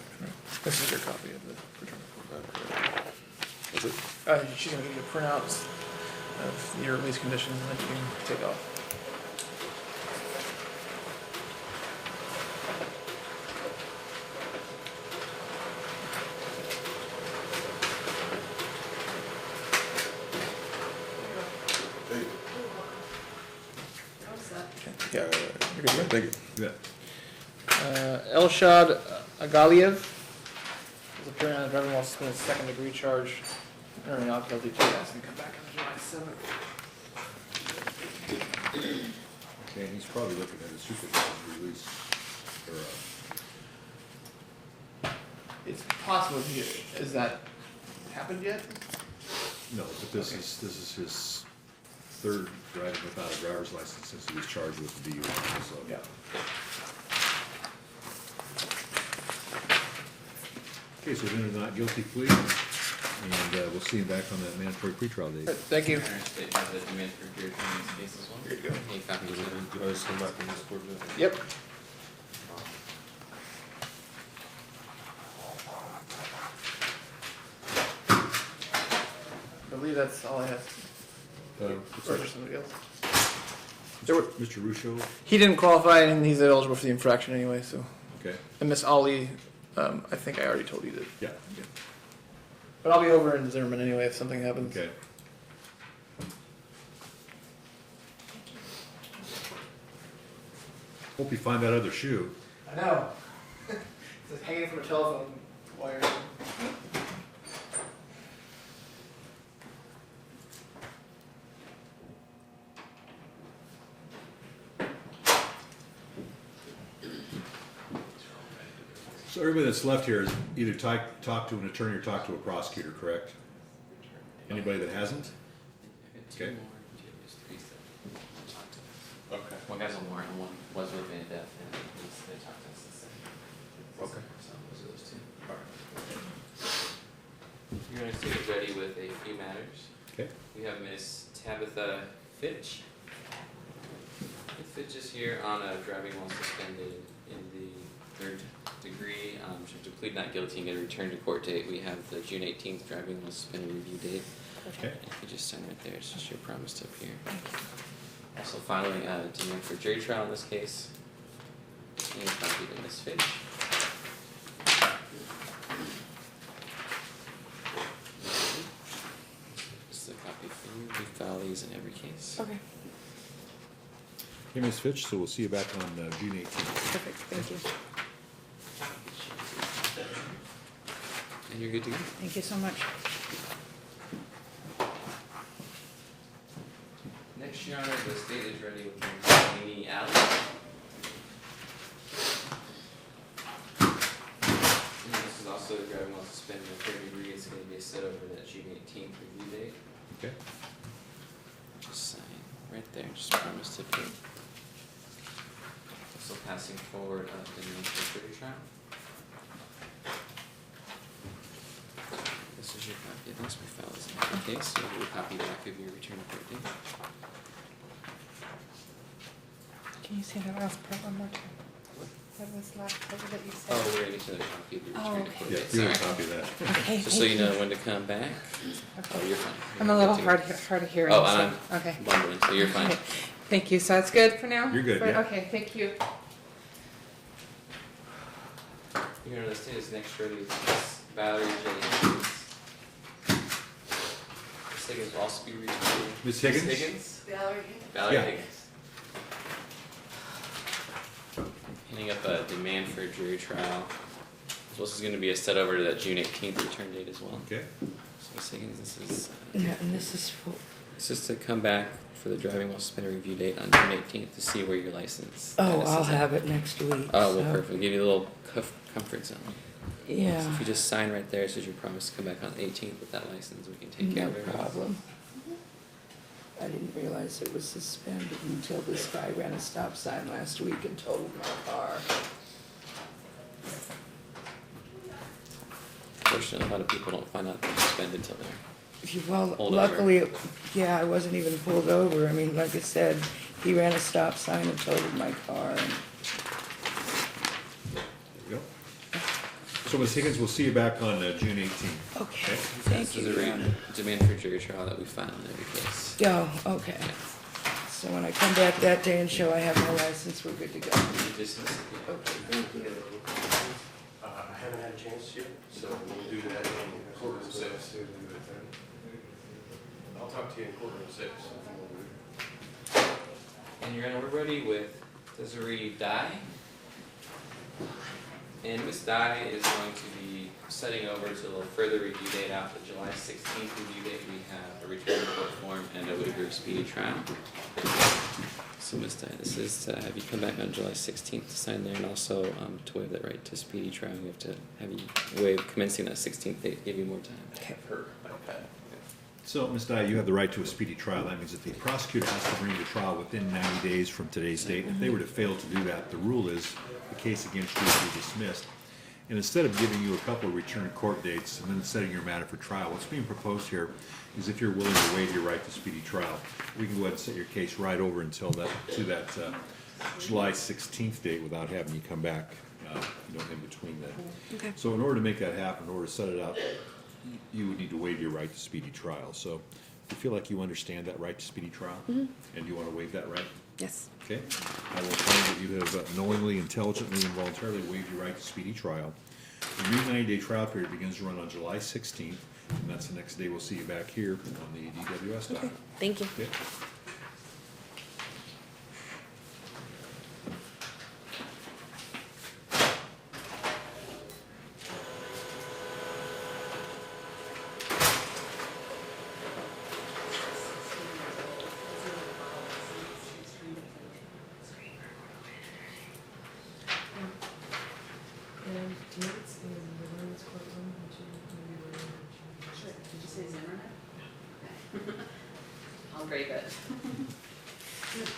This is your copy of the return report. That's it? She's gonna give you a printout of your release conditions, and then you can take off. Yeah, you're good. Thank you. Yeah. Elshad Agaliev is appearing on the driving while suspended second degree charge. Earning not guilty to that, and come back on July 7th. Okay, and he's probably looking at a supervised release, or, It's possible. Has that happened yet? no, but this is his third driving without a driver's license since he was charged with the DUI, so. Yeah. Okay, so then a not guilty plea, and we'll see him back on that mandatory pretrial date. Thank you. Your Honor, state has a demand for jury trial in this case as well. Here you go. Any copies of it? Do I just come back in this court? Yep. I believe that's all I have. Or is there somebody else? Mr. Russo, He didn't qualify, and he's eligible for the infraction anyway. So, okay, and Miss Ali, I think I already told you that. yeah, But I'll be over in Zimmerman anyway if something happens. okay. Hope you find that other shoe. I know. It's hanging from a telephone wire. So everybody that's left here has either talked to an attorney or talked to a prosecutor, correct? Anybody that hasn't? Okay. Okay. One guy's on warrant and one was with me at death, and at least they talked to us the same. Okay. So those are those two. You're gonna see it ready with we have Miss Tabitha Fitch. Ms. Fitch is here on a driving while suspended in the 3rd degree. She has to plead not guilty and get a return to court date. We have the June 18th driving while suspended review date. Okay. And if you just sign right there, it's just your promise to appear. Also filing a demand for jury trial in this case. And a copy to Ms. Fitch. Just a copy for you. We file these in every case. Okay, Okay, Ms. Fitch, so we'll see you back on June 18th. perfect, thank you. And you're good to go. Thank you so much. Next, Your Honor, the state is ready with Ms. Amy Allen. And this is also driving while suspended in 3rd degree. It's going to be set over that June 18th review date. Okay. Just sign right there. Just promise to appear. Also passing forward the name for jury trial. This is your copy of this. We file this in every case. You have a copy back of your return to court date. Can you say that last part one more time? That was last part that you said? Oh, we're gonna get another copy of your Oh, return to okay. court Yeah, date. you have a Sorry. copy of that. Okay, Just so you thank know when to come back. Okay. Oh, you're fine. I'm a You're little good to hard of hearing, go. Oh, so, and okay. I'm bumbling, so you're fine. Okay. Thank you, so it's good for now? You're good, yeah. Okay, thank you. Your Honor, the state is next ready with Ms. Valerie J. Higgins. Ms. Higgins will also be returning. Ms. Higgins? Ms. Higgins? Valerie Higgins. Valerie Yeah. Higgins. Handing up a demand for a jury trial. This is going to be a set over to that June 18th return date as well. Okay. So Ms. Higgins, this is Yeah, and this is for, it's just to come back for the driving while suspended review date on June 18th to see where your license. oh, status I'll is at. have it next week. Oh, well, so- perfect. Give you a little comfort zone. So Yeah, if you just sign right there, it says your promise to come back on the 18th with that license, we can take care no of everything. problem. I didn't realize it was suspended until this guy ran a stop sign last week and totaled my car. Fortunately, a lot of people don't find out they're suspended until they're. Well, Pulled luckily, yeah, I wasn't even pulled over. I mean, like I said, he ran a stop sign and totaled my car and There you go. So Ms. Higgins, we'll see you back on June 18th. okay, thank This you, is a Your Honor. demand for jury trial that we file in every case. Oh, okay. So when I come back that day and show I have my license, we're good to go. You dismiss it. Okay, thank you. I haven't had a chance yet, so we'll do that in courtroom 6. I'll talk to you in courtroom 6. And Your Honor, we're ready with Desiree Dye. And Ms. Dye is going to be setting over to a further review date out the July 16th review date. We have a return to court form and a waiver of speedy trial. So Ms. Dye, this is to have you come back on July 16th to sign there, and also to waive that right to speedy trial. We have to have you waive commencing that 16th date, give you more time. Okay. So, Ms. Dye, you have the right to a speedy trial. That means that the prosecutor has to bring the trial within 90 days from today's date. If they were to fail to do that, the rule is the case against you will be dismissed. And instead of giving you a couple of return to court dates and then setting your matter for trial, what's being proposed here is if you're willing to waive your right to speedy trial, we can go ahead and set your case right over until that July 16th date without having you come back, in between that. Okay. So in order to make that happen, in order to set it out, you would need to waive your right to speedy trial. So you feel like you understand that right to speedy trial? Mhm. And you want to waive that right? Yes. Okay. I will find that you have knowingly, intelligently, and voluntarily waived your right to speedy trial. The new 90-day trial period begins to run on July 16th, and that's the next day we'll see you back here on the DWS docket. Thank you. Okay. And dates in the women's courtroom, which you maybe were in. Sure. Did you say Zimmerman? Okay. I'll grade it. Good.